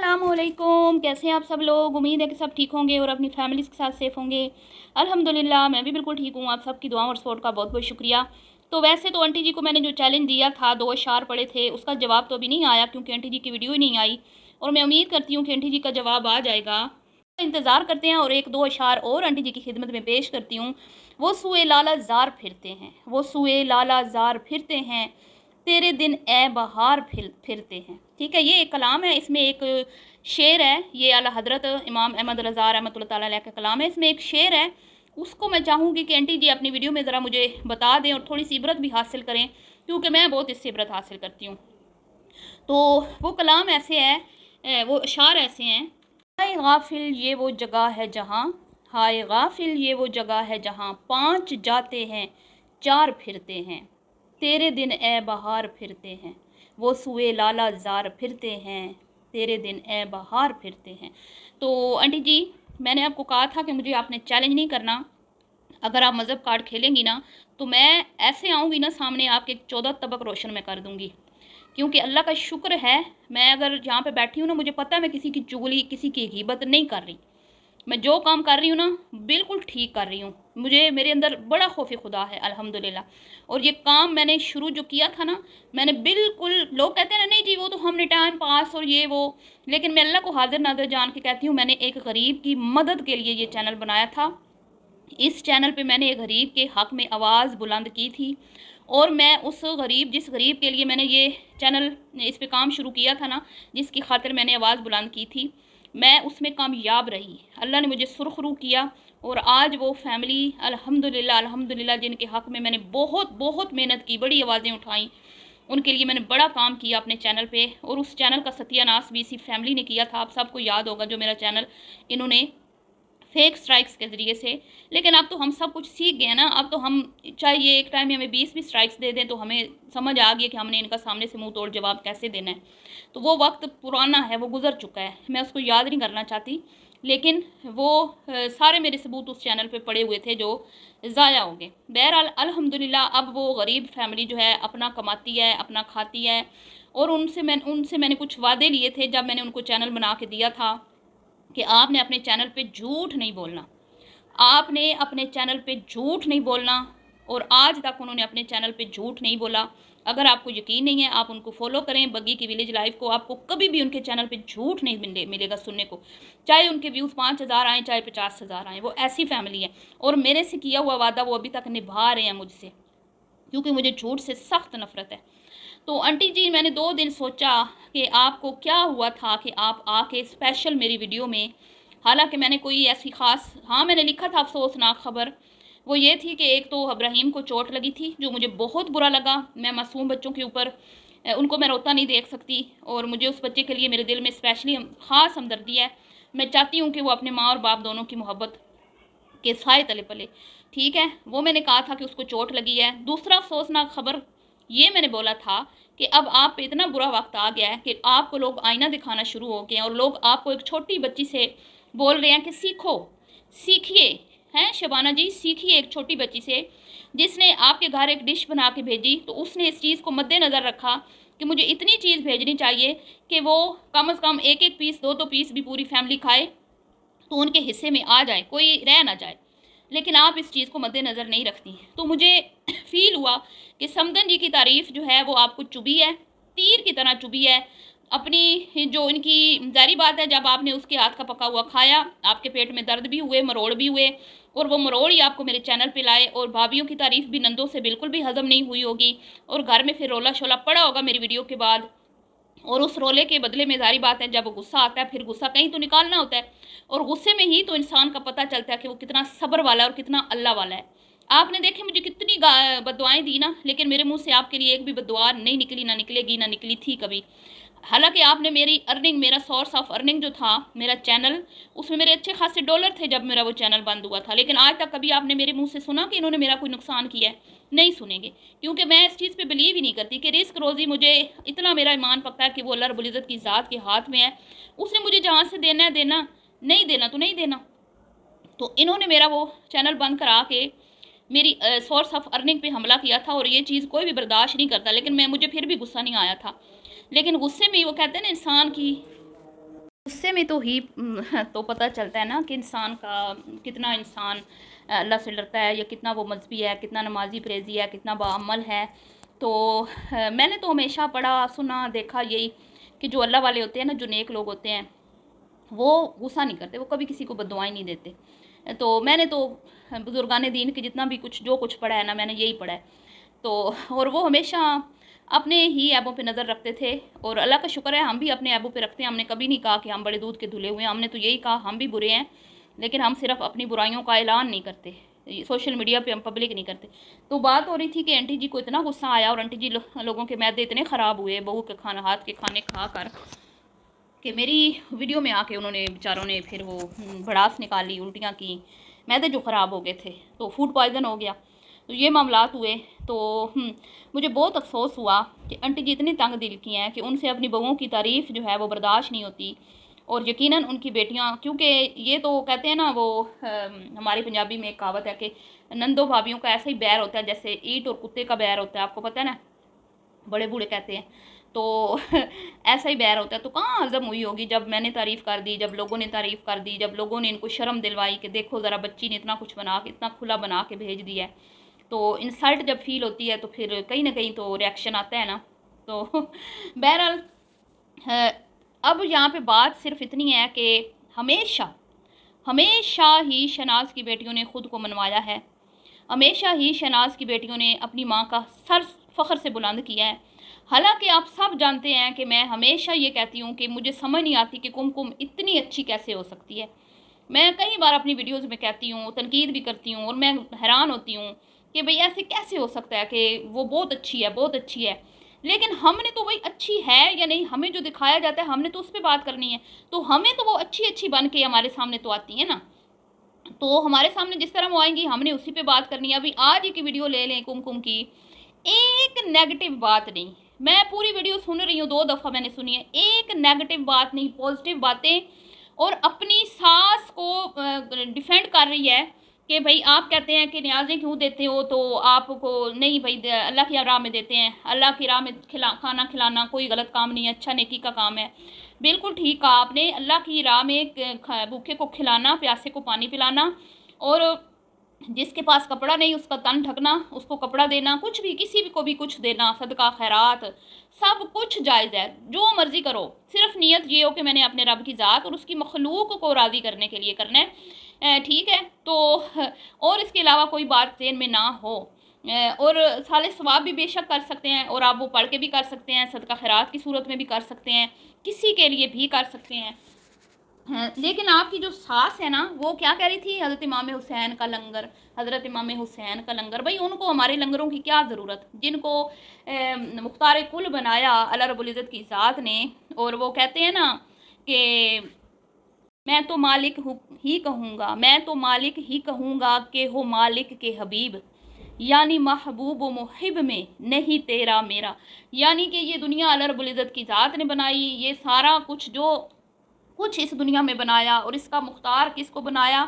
अस्सलामुअलैकुम, कैसे हैं आप सब लोग। उम्मीद है कि सब ठीक होंगे और अपनी फैमिलीज़ के साथ सेफ़ होंगे। अल्हम्दुलिल्लाह मैं भी बिल्कुल ठीक हूँ। आप सबकी दुआओं और सपोर्ट का बहुत बहुत शुक्रिया। तो वैसे तो आंटी जी को मैंने जो चैलेंज दिया था, 2 अशआर पड़े थे, उसका जवाब तो अभी नहीं आया क्योंकि आंटी जी की वीडियो ही नहीं आई और मैं उम्मीद करती हूँ कि आंटी जी का जवाब आ जाएगा। इंतज़ार करते हैं और 1-2 अशआर और आंटी जी की खिदमत में पेश करती हूँ। वो सूए लाला ज़ार फिरते हैं, वो सूए लाला ज़ार फिरते हैं, तेरे दिन ए बहार फिरते हैं। ठीक है, ये एक कलाम है, इसमें एक शेर है, ये आला हज़रत इमाम अहमद रज़ा रहमतुल्लाह ताला अलैह का कलाम है। इसमें एक शेर है, उसको मैं चाहूँगी कि आंटी जी अपनी वीडियो में ज़रा मुझे बता दें और थोड़ी सी इबरत भी हासिल करें क्योंकि मैं बहुत इससे इबरत हासिल करती हूँ। तो वो कलाम ऐसे है, वो अशार ऐसे हैं। हाय गाफिल ये वो जगह है जहाँ, हाय गाफिल ये वो जगह है जहाँ 5 जाते हैं 4 फिरते हैं, तेरे दिन ए बहार फिरते हैं, वो सुए लाला ज़ार फिरते हैं, तेरे दिन ए बहार फिरते हैं। तो आंटी जी, मैंने आपको कहा था कि मुझे आपने चैलेंज नहीं करना। अगर आप मज़हब कार्ड खेलेंगी ना तो मैं ऐसे आऊँगी ना सामने, आपके 14 तबक रोशन मैं कर दूँगी। क्योंकि अल्लाह का शुक्र है, मैं अगर यहाँ पे बैठी हूँ ना, मुझे पता है मैं किसी की चुगली, किसी की ग़ीबत नहीं कर रही। मैं जो काम कर रही हूँ ना बिल्कुल ठीक कर रही हूँ। मुझे, मेरे अंदर बड़ा खौफ खुदा है अल्हम्दुलिल्लाह। और ये काम मैंने शुरू जो किया था ना, मैंने बिल्कुल, लोग कहते हैं ना नहीं जी वो तो हमने टाइम पास और ये वो, लेकिन मैं अल्लाह को हाजिर नाज़िर जान के कहती हूँ, मैंने एक गरीब की मदद के लिए ये चैनल बनाया था। इस चैनल पे मैंने एक गरीब के हक़ में आवाज़ बुलंद की थी और मैं उस गरीब, जिस गरीब के लिए मैंने ये चैनल, इस पे काम शुरू किया था ना, जिसकी खातिर मैंने आवाज़ बुलंद की थी, मैं उसमें कामयाब रही। अल्लाह ने मुझे सुरखरू किया और आज वो फैमिली अल्हम्दुलिल्लाह अल्हम्दुलिल्लाह, जिनके हक़ में मैंने बहुत बहुत मेहनत की, बड़ी आवाज़ें उठाई, उनके लिए मैंने बड़ा काम किया अपने चैनल पे। और उस चैनल का सत्यानाश भी इसी फैमिली ने किया था। आप सबको याद होगा जो मेरा चैनल इन्होंने फेक स्ट्राइक्स के ज़रिए से, लेकिन अब तो हम सब कुछ सीख गए ना। अब तो हम, चाहे ये एक टाइम में हमें 20 भी स्ट्राइक्स दे दें तो हमें समझ आ गई कि हमने इनका सामने से मुंह तोड़ जवाब कैसे देना है। तो वो वक्त पुराना है, वो गुजर चुका है, मैं उसको याद नहीं करना चाहती। लेकिन वो सारे मेरे सबूत उस चैनल पे पड़े हुए थे जो ज़ाया हो गए। बहरहाल अल्हम्दुलिल्लाह अब वो गरीब फैमिली जो है अपना कमाती है, अपना खाती है। और उनसे मैंने कुछ वादे लिए थे जब मैंने उनको चैनल बना के दिया था कि आपने अपने चैनल पे झूठ नहीं बोलना, आपने अपने चैनल पे झूठ नहीं बोलना। और आज तक उन्होंने अपने चैनल पे झूठ नहीं बोला। अगर आपको यकीन नहीं है आप उनको फॉलो करें, बग्गी की विलेज लाइफ को, आपको कभी भी उनके चैनल पे झूठ नहीं मिलेगा सुनने को। चाहे उनके व्यूज़ 5,000 आएँ, चाहे 50,000 आएँ, वो ऐसी फैमिली है। और मेरे से किया हुआ वादा वो अभी तक निभा रहे हैं मुझसे, क्योंकि मुझे झूठ से सख्त नफ़रत है। तो आंटी जी, मैंने 2 दिन सोचा कि आपको क्या हुआ था कि आप आके स्पेशल मेरी वीडियो में, हालांकि मैंने कोई ऐसी ख़ास, हाँ मैंने लिखा था अफसोसनाक ख़बर, वो ये थी कि एक तो इब्राहीम को चोट लगी थी जो मुझे बहुत बुरा लगा। मैं मासूम बच्चों के ऊपर, उनको मैं रोता नहीं देख सकती और मुझे उस बच्चे के लिए मेरे दिल में स्पेशली ख़ास हमदर्दी है। मैं चाहती हूँ कि वो अपने माँ और बाप दोनों की मोहब्बत के साए तले पले। ठीक है, वो मैंने कहा था कि उसको चोट लगी है। दूसरा अफसोसनाक खबर ये मैंने बोला था कि अब आप पे इतना बुरा वक्त आ गया है कि आपको लोग आईना दिखाना शुरू हो गए हैं और लोग आपको एक छोटी बच्ची से बोल रहे हैं कि सीखो, सीखिए। हैं शबाना जी, सीखिए एक छोटी बच्ची से जिसने आपके घर एक डिश बना के भेजी, तो उसने इस चीज़ को मद्देनज़र रखा कि मुझे इतनी चीज़ भेजनी चाहिए कि वो कम से कम एक एक पीस, दो पीस भी पूरी फैमिली खाए, तो उनके हिस्से में आ जाए, कोई रह ना जाए। लेकिन आप इस चीज़ को मद्देनज़र नहीं रखती। तो मुझे फ़ील हुआ कि समदन जी की तारीफ़ जो है वो आपको चुभी है, तीर की तरह चुभी है। अपनी जो इनकी ज़ाहिर बात है, जब आपने उसके हाथ का पका हुआ खाया, आपके पेट में दर्द भी हुए, मरोड़ भी हुए, और वो मरोड़ ही आपको मेरे चैनल पे लाए। और भाभीयों की तारीफ़ भी नंदों से बिल्कुल भी हज़म नहीं हुई होगी और घर में फिर रोला शोला पड़ा होगा मेरी वीडियो के बाद। और उस रोले के बदले में ज़ाहिर बात है जब गुस्सा आता है, फिर गुस्सा कहीं तो निकालना होता है, और गुस्से में ही तो इंसान का पता चलता है कि वो कितना सब्र वाला है और कितना अल्लाह वाला है। आपने देखे मुझे कितनी बददुआएं दी ना, लेकिन मेरे मुंह से आपके लिए एक भी बददुआ नहीं निकली, ना निकलेगी, ना निकली थी कभी। हालांकि आपने मेरी अर्निंग, मेरा सोर्स ऑफ अर्निंग जो था मेरा चैनल, उसमें मेरे अच्छे खासे डॉलर थे जब मेरा वो चैनल बंद हुआ था। लेकिन आज तक कभी आपने मेरे मुंह से सुना कि इन्होंने मेरा कोई नुकसान किया है? नहीं सुनेंगे, क्योंकि मैं इस चीज़ पे बिलीव ही नहीं करती कि रिस्क रोज़ी, मुझे इतना मेरा ईमान पक्का है कि वो अल्लाह रब्बुल इज़्ज़त की ज़ात के हाथ में है। उसने मुझे जहाँ से देना है देना, नहीं देना तो नहीं देना। तो इन्होंने मेरा वो चैनल बंद करा के मेरी सोर्स ऑफ अर्निंग पे हमला किया था, और ये चीज़ कोई भी बर्दाश्त नहीं करता। लेकिन मुझे फिर भी गुस्सा नहीं आया था। लेकिन गुस्से में वो कहते हैं ना इंसान की गुस्से में तो ही तो पता चलता है ना कि इंसान का कितना इंसान अल्लाह से डरता है, या कितना वो मजहबी है, कितना नमाजी परहेज़ी है, कितना बाअमल है। तो मैंने तो हमेशा पढ़ा सुना देखा यही कि जो अल्लाह वाले होते हैं ना, जो नेक लोग होते हैं, वो गुस्सा नहीं करते, वो कभी किसी को बद्दुआएं नहीं देते। तो मैंने तो बुजुर्गान दीन के जितना भी कुछ जो कुछ पढ़ा है ना, मैंने यही पढ़ा है। तो और वो हमेशा अपने ही ऐबों पे नज़र रखते थे, और अल्लाह का शुक्र है हम भी अपने ऐबों पे रखते हैं। हमने कभी नहीं कहा कि हम बड़े दूध के धुले हुए हैं, हमने तो यही कहा हम भी बुरे हैं, लेकिन हम सिर्फ अपनी बुराइयों का ऐलान नहीं करते, सोशल मीडिया पे हम पब्लिक नहीं करते। तो बात हो रही थी कि आंटी जी को इतना गुस्सा आया, और आंटी जी लोगों के मैदे इतने ख़राब हुए बहू के खाना हाथ के खाने खा कर, कि मेरी वीडियो में आके उन्होंने बेचारों ने फिर वो भड़ास निकाली, उल्टियाँ की, मैदे जो ख़राब हो गए थे, तो फूड पॉइज़न हो गया। तो ये मामलात हुए। तो मुझे बहुत अफसोस हुआ कि आंटी जी इतनी तंग दिल की हैं कि उनसे अपनी बहुओं की तारीफ़ जो है वो बर्दाश्त नहीं होती। और यकीनन उनकी बेटियां, क्योंकि ये तो कहते हैं ना वो हमारी पंजाबी में एक कहावत है कि नंदों भाभियों का ऐसा ही बैर होता है जैसे ईंट और कुत्ते का बैर होता है, आपको पता है ना, बड़े बूढ़े कहते हैं। तो ऐसा ही बैर होता है। तो कहाँ हज़म हुई होगी जब मैंने तारीफ़ कर दी, जब लोगों ने तारीफ़ कर दी, जब लोगों ने इनको शर्म दिलवाई कि देखो ज़रा बच्ची ने इतना कुछ बना के, इतना खुला बना के भेज दिया है। तो इंसल्ट जब फील होती है तो फिर कहीं ना कहीं तो रिएक्शन आता है ना। तो बहरहाल अब यहाँ पे बात सिर्फ इतनी है कि हमेशा हमेशा ही शहनाज की बेटियों ने ख़ुद को मनवाया है, हमेशा ही शहनाज की बेटियों ने अपनी माँ का सर फ़ख्र से बुलंद किया है। हालांकि आप सब जानते हैं कि मैं हमेशा ये कहती हूँ कि मुझे समझ नहीं आती कि कुमकुम इतनी अच्छी कैसे हो सकती है। मैं कई बार अपनी वीडियोज़ में कहती हूँ, तनकीद भी करती हूँ, और मैं हैरान होती हूँ कि भाई ऐसे कैसे हो सकता है कि वो बहुत अच्छी है, बहुत अच्छी है। लेकिन हमने तो वही अच्छी है या नहीं, हमें जो दिखाया जाता है हमने तो उस पर बात करनी है। तो हमें तो वो अच्छी अच्छी बन के हमारे सामने तो आती है ना, तो हमारे सामने जिस तरह वो आएंगी हमने उसी पे बात करनी है। अभी आज ही की वीडियो ले लें कुमकुम की, एक नेगेटिव बात नहीं, मैं पूरी वीडियो सुन रही हूँ, 2 दफ़ा मैंने सुनी है, एक नेगेटिव बात नहीं, पॉजिटिव बातें। और अपनी सास को डिफेंड कर रही है कि भाई आप कहते हैं कि न्याज़ें क्यों देते हो, तो आपको नहीं भाई अल्लाह की राह में देते हैं, अल्लाह की राह में खाना खिलाना कोई गलत काम नहीं है, अच्छा नेकी का काम है। बिल्कुल ठीक कहा आपने, अल्लाह की राह में भूखे को खिलाना, प्यासे को पानी पिलाना, और जिसके पास कपड़ा नहीं उसका तन ढकना, उसको कपड़ा देना, कुछ भी किसी भी को भी कुछ देना, सदका खैरात सब कुछ जायज़ है, जो मर्ज़ी करो। सिर्फ नीयत ये हो कि मैंने अपने रब की ज़ात और उसकी मखलूक को राज़ी करने के लिए करना है, ठीक है। तो और इसके अलावा कोई बात ज़हन में ना हो। और साले सवाब भी बेशक कर सकते हैं, और आप वो पढ़ के भी कर सकते हैं, सदका खैरात की सूरत में भी कर सकते हैं, किसी के लिए भी कर सकते हैं। लेकिन आपकी जो सास है ना, वो क्या कह रही थी, हज़रत इमाम हुसैन का लंगर, हज़रत इमाम हुसैन का लंगर। भाई उनको हमारे लंगरों की क्या ज़रूरत, जिनको मुख्तार कुल बनाया अल्लाह रब्बुल इज़्ज़त की ज़ात ने। और वो कहते हैं ना कि मैं तो मालिक ही कहूँगा, मैं तो मालिक ही कहूँगा कि हो मालिक के हबीब, यानी महबूब व मुहिब में नहीं तेरा मेरा। यानी कि ये दुनिया अल्लाह रब्बुल इज़्ज़त की ज़ात ने बनाई, ये सारा कुछ जो कुछ इस दुनिया में बनाया, और इसका मुख्तार किसको बनाया,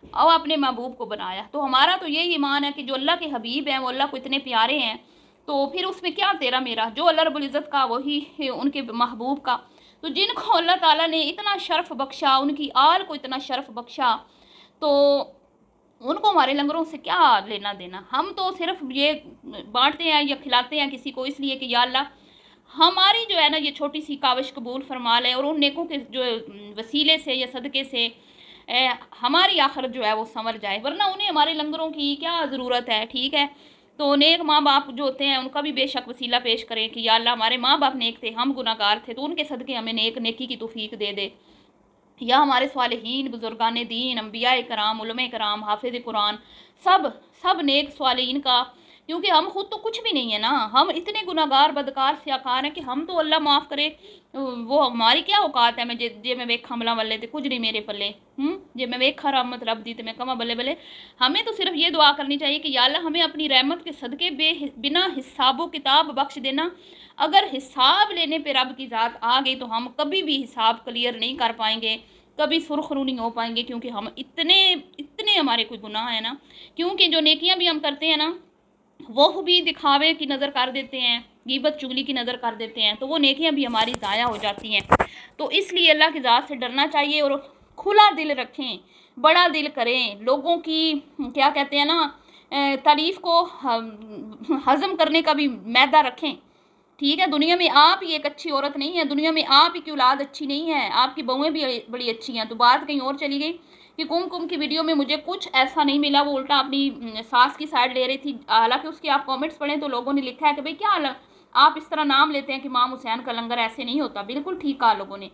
और अपने महबूब को बनाया। तो हमारा तो यही ईमान है कि जो अल्लाह के हबीब हैं वो अल्लाह को इतने प्यारे हैं, तो फिर उसमें क्या तेरा मेरा, जो अल्लाह रब्बुल इज़्ज़त का वही उनके महबूब का। तो जिनको अल्लाह ताला ने इतना शर्फ बख्शा, उनकी आल को इतना शर्फ बख्शा, तो उनको हमारे लंगरों से क्या लेना देना। हम तो सिर्फ ये बांटते हैं या खिलाते हैं किसी को इसलिए कि या अल्लाह हमारी जो है ना ये छोटी सी काविश कबूल फरमा ले, और उन नेकों के जो वसीले से या सदक़े से हमारी आखिरत जो है वो संवर जाए, वरना उन्हें हमारे लंगरों की क्या ज़रूरत है, ठीक है। तो नेक माँ बाप जो होते हैं उनका भी बेशक वसीला पेश करें कि या अल्लाह हमारे माँ बाप नेक थे, हम गुनाहगार थे, तो उनके सदक़े हमें नेकी की तौफीक दे दे। या हमारे सालिहीन बुजुर्गान दीन, अम्बिया कराम, उलमा कराम, हाफिज़ कुरान, सब सब नेक सालिहीन का, क्योंकि हम खुद तो कुछ भी नहीं है ना, हम इतने गुनाहगार बदकार सियाकार हैं कि हम तो अल्लाह माफ़ करे, वो हमारी क्या औकात है। मैं जे मैं वेखा मला वाले तो कुछ नहीं मेरे पल्ले, जे मैं वेखा रहमत रब दी तो मैं कमा बल्ले बल्ले। हमें तो सिर्फ ये दुआ करनी चाहिए कि या अल्लाह हमें अपनी रहमत के सदक़े बिना हिसाबो किताब बख्श देना। अगर हिसाब लेने पे रब की ज़ात आ गई तो हम कभी भी हिसाब क्लियर नहीं कर पाएंगे, कभी सुरखरू नहीं हो पाएंगे, क्योंकि हम इतने इतने हमारे कोई गुनाह है ना। क्योंकि जो नेकियां भी हम करते हैं ना, वो भी दिखावे की नज़र कर देते हैं, गीबत चुगली की नज़र कर देते हैं, तो वो नेकियां भी हमारी ज़ाया हो जाती हैं। तो इसलिए अल्लाह की ज़ात से डरना चाहिए और खुला दिल रखें, बड़ा दिल करें, लोगों की क्या कहते हैं ना तारीफ़ को हज़म करने का भी मैदा रखें। ठीक है, दुनिया में आप ही एक अच्छी औरत नहीं है, दुनिया में आप ही की औलाद अच्छी नहीं है, आपकी बहुएं भी बड़ी अच्छी हैं। तो बात कहीं और चली गई कि कुमकुम की वीडियो में मुझे कुछ ऐसा नहीं मिला, वो उल्टा अपनी सास की साइड ले रही थी। हालांकि उसके आप कमेंट्स पढ़ें तो लोगों ने लिखा है कि भाई क्या आप इस तरह नाम लेते हैं कि इमाम हुसैन का लंगर, ऐसे नहीं होता। बिल्कुल ठीक कहा लोगों ने।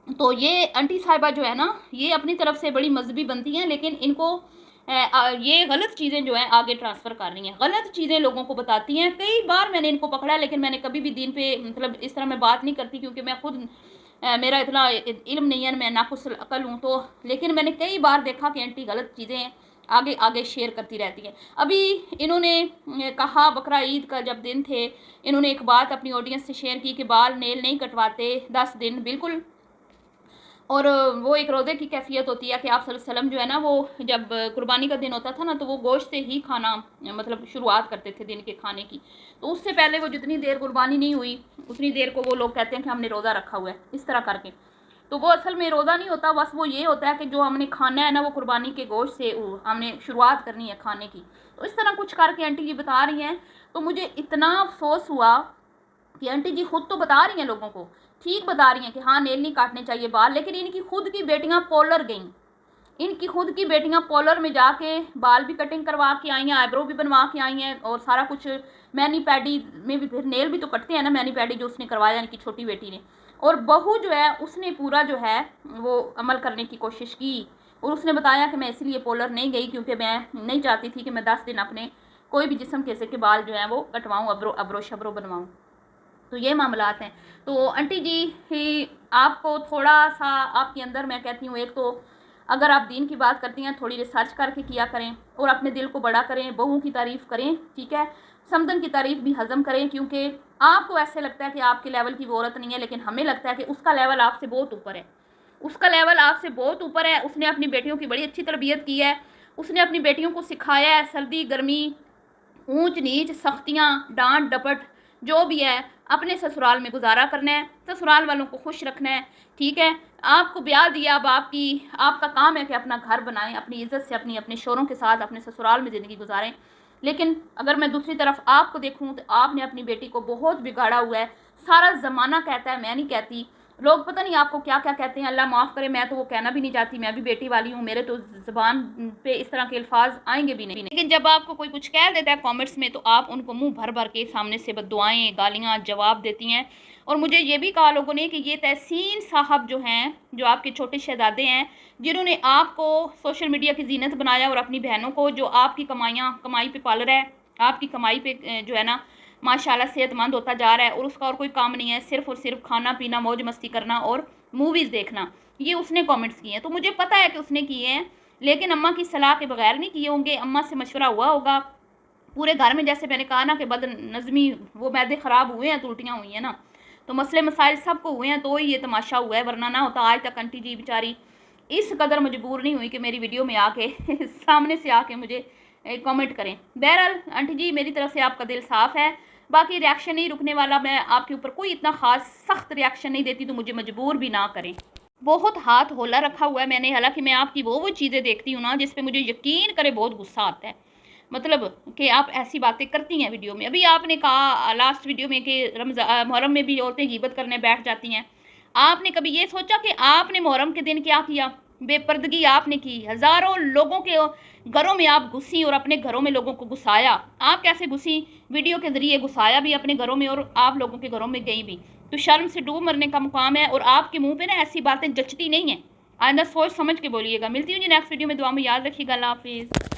तो ये आंटी साहिबा जो है ना, ये अपनी तरफ से बड़ी मजहबी बनती हैं, लेकिन इनको ये गलत चीज़ें जो हैं आगे ट्रांसफ़र कर रही हैं, गलत चीज़ें लोगों को बताती हैं। कई बार मैंने इनको पकड़ा, लेकिन मैंने कभी भी दीन पे मतलब इस तरह मैं बात नहीं करती, क्योंकि मैं खुद मेरा इतना इल्म नहीं है, मैं नाकुस अकल हूँ। तो लेकिन मैंने कई बार देखा कि आंटी गलत चीज़ें आगे आगे शेयर करती रहती है। अभी इन्होंने कहा, बकरा ईद का जब दिन थे, इन्होंने एक बात अपनी ऑडियंस से शेयर की कि बाल नेल नहीं कटवाते 10 दिन, बिल्कुल। और वो एक रोज़े की कैफियत होती है कि आप सल्लल्लाहु अलैहि वसल्लम जो है ना, वो जब कुर्बानी का दिन होता था ना, तो वो गोश्त से ही खाना मतलब शुरुआत करते थे दिन के खाने की। तो उससे पहले वो जितनी देर कुर्बानी नहीं हुई उतनी देर को वो लोग कहते हैं कि हमने रोज़ा रखा हुआ है, इस तरह करके। तो वो असल में रोज़ा नहीं होता, बस वो ये होता है कि जो हमने खाना है ना, वो कुर्बानी के गोश्त से हमने शुरुआत करनी है खाने की। तो इस तरह कुछ करके आंटी जी बता रही हैं। तो मुझे इतना अफसोस हुआ कि आंटी जी खुद तो बता रही हैं लोगों को, ठीक बता रही हैं कि हाँ नेल नहीं काटने चाहिए बाल, लेकिन इनकी खुद की बेटियां पॉलर गईं, इनकी खुद की बेटियां पॉलर में जाके बाल भी कटिंग करवा के आई हैं, आईब्रो भी बनवा के आई हैं, और सारा कुछ मैनी पैडी में भी, फिर नेल भी तो कटते हैं ना, मैनी पैडी जो उसने करवाया इनकी छोटी बेटी ने। और बहू जो है उसने पूरा जो है वो अमल करने की कोशिश की, और उसने बताया कि मैं इसलिए पॉलर नहीं गई क्योंकि मैं नहीं चाहती थी कि मैं 10 दिन अपने कोई भी जिस्म के हिस्से के बाल जो हैं वो कटवाऊँ, अब्रो शब्रो बनवाऊँ। तो ये मामलात हैं। तो आंटी जी ही आपको थोड़ा सा आपके अंदर, मैं कहती हूँ, एक तो अगर आप दीन की बात करती हैं थोड़ी रिसर्च करके किया करें और अपने दिल को बड़ा करें, बहू की तारीफ़ करें, ठीक है, समदन की तारीफ़ भी हज़म करें, क्योंकि आपको ऐसे लगता है कि आपके लेवल की वो औरत नहीं है, लेकिन हमें लगता है कि उसका लेवल आपसे बहुत ऊपर है, उसका लेवल आपसे बहुत ऊपर है। उसने अपनी बेटियों की बड़ी अच्छी तरबियत की है, उसने अपनी बेटियों को सिखाया है सर्दी गर्मी, ऊंच नीच, सख्तियाँ, डांट डपट जो भी है अपने ससुराल में गुजारा करना है, ससुराल वालों को खुश रखना है। ठीक है, आपको ब्याह दिया, अब आपका काम है कि अपना घर बनाएं, अपनी इज्जत से अपने शोरों के साथ अपने ससुराल में ज़िंदगी गुजारें। लेकिन अगर मैं दूसरी तरफ आपको देखूं तो आपने अपनी बेटी को बहुत बिगाड़ा हुआ है। सारा ज़माना कहता है, मैं नहीं कहती, लोग पता नहीं आपको क्या क्या कहते हैं, अल्लाह माफ़ करे, मैं तो वो कहना भी नहीं चाहती, मैं भी बेटी वाली हूँ, मेरे तो ज़बान पे इस तरह के अल्फाज आएंगे भी नहीं। लेकिन जब आपको कोई कुछ कह देता है कमेंट्स में, तो आप उनको मुंह भर भर के सामने से बद्दुआएं गालियाँ जवाब देती हैं। और मुझे ये भी कहा लोगों ने कि ये तहसीन साहब जो हैं, जो आपके छोटे शहजादे हैं, जिन्होंने आपको सोशल मीडिया की जीनत बनाया, और अपनी बहनों को जो आपकी कमाई पे पाल रहा है, आपकी कमाई पे जो है ना माशाल्लाह सेहतमंद होता जा रहा है, और उसका और कोई काम नहीं है, सिर्फ और सिर्फ खाना पीना मौज मस्ती करना और मूवीज़ देखना, ये उसने कमेंट्स किए हैं। तो मुझे पता है कि उसने किए हैं, लेकिन अम्मा की सलाह के बगैर नहीं किए होंगे, अम्मा से मशवरा हुआ होगा। पूरे घर में जैसे मैंने कहा ना कि बदनज़मी, वो मैदे ख़राब हुए हैं तो उल्टियाँ हुई हैं ना, तो मसले मसाइल सबको हुए हैं, तो ही ये तमाशा हुआ है, वरना ना होता आज तक आंटी जी बेचारी इस कदर मजबूर नहीं हुई कि मेरी वीडियो में आके सामने से आके मुझे कमेंट करें। बहरहाल आंटी जी मेरी तरफ से आपका दिल साफ़ है, बाकी रिएक्शन नहीं रुकने वाला, मैं आपके ऊपर कोई इतना ख़ास सख्त रिएक्शन नहीं देती, तो मुझे मजबूर भी ना करें। बहुत हाथ होला रखा हुआ है मैंने, हालांकि मैं आपकी वो चीज़ें देखती हूँ ना जिस पे मुझे यकीन करे बहुत गुस्सा आता है, मतलब कि आप ऐसी बातें करती हैं वीडियो में। अभी आपने कहा लास्ट वीडियो में कि मुहर्रम में भी औरतें गीबत करने बैठ जाती हैं। आपने कभी ये सोचा कि आपने मुहर्रम के दिन क्या किया? बेपर्दगी आपने की, हज़ारों लोगों के घरों में आप घुसी और अपने घरों में लोगों को घुसाया। आप कैसे घुसी? वीडियो के ज़रिए घुसाया भी अपने घरों में, और आप लोगों के घरों में गई भी। तो शर्म से डूब मरने का मुकाम है, और आपके मुंह पे ना ऐसी बातें जचती नहीं हैं। आइंदा सोच समझ के बोलिएगा। मिलती हूँ जी नेक्स्ट वीडियो में, दुआ में याद रखिएगा। अल्लाह हाफिज़।